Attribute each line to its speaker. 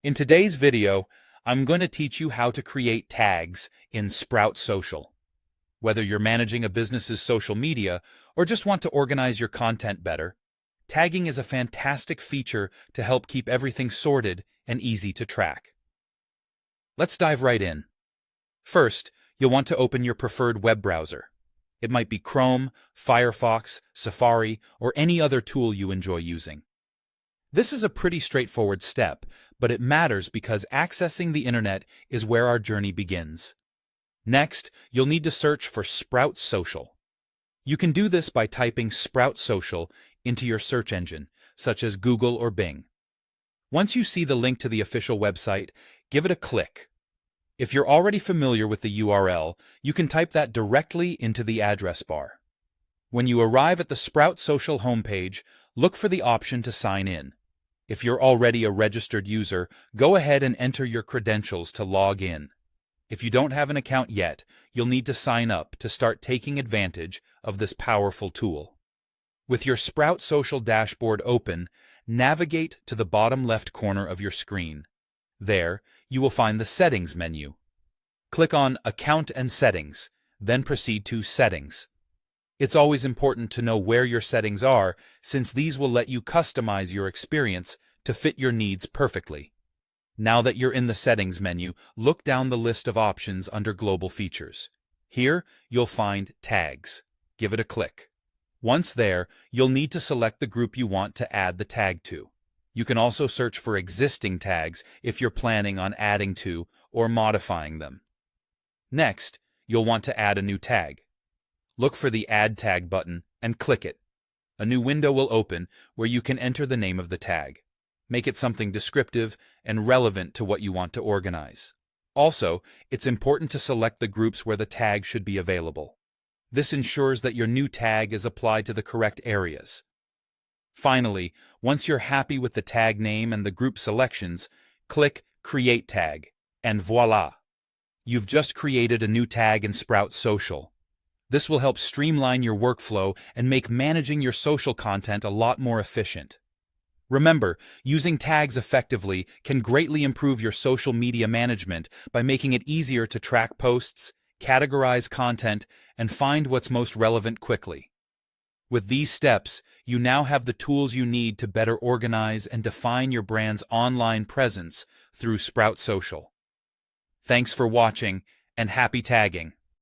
Speaker 1: In today's video, I'm going to teach you how to create tags in Sprout Social. Whether you're managing a business's social media or just want to organize your content better, tagging is a fantastic feature to help keep everything sorted and easy to track. Let's dive right in. First, you'll want to open your preferred web browser. It might be Chrome, Firefox, Safari, or any other tool you enjoy using. This is a pretty straightforward step, but it matters because accessing the internet is where our journey begins. Next, you'll need to search for Sprout Social. You can do this by typing Sprout Social into your search engine, such as Google or Bing. Once you see the link to the official website, give it a click. If you're already familiar with the URL, you can type that directly into the address bar. When you arrive at the Sprout Social homepage, look for the option to sign in. If you're already a registered user, go ahead and enter your credentials to log in. If you don't have an account yet, you'll need to sign up to start taking advantage of this powerful tool. With your Sprout Social dashboard open, navigate to the bottom left corner of your screen. There, you will find the Settings menu. Click on Account and Settings, then proceed to Settings. It's always important to know where your settings are, since these will let you customize your experience to fit your needs perfectly. Now that you're in the Settings menu, look down the list of options under Global Features. Here, you'll find Tags. Give it a click. Once there, you'll need to select the group you want to add the tag to. You can also search for existing tags if you're planning on adding to or modifying them. Next, you'll want to add a new tag. Look for the Add Tag button and click it. A new window will open where you can enter the name of the tag. Make it something descriptive and relevant to what you want to organize. Also, it's important to select the groups where the tag should be available. This ensures that your new tag is applied to the correct areas. Finally, once you're happy with the tag name and the group selections, click Create Tag, and voila! You've just created a new tag in Sprout Social. This will help streamline your workflow and make managing your social content a lot more efficient. Remember, using tags effectively can greatly improve your social media management by making it easier to track posts, categorize content, and find what's most relevant quickly. With these steps, you now have the tools you need to better organize and define your brand's online presence through Sprout Social. Thanks for watching, and happy tagging!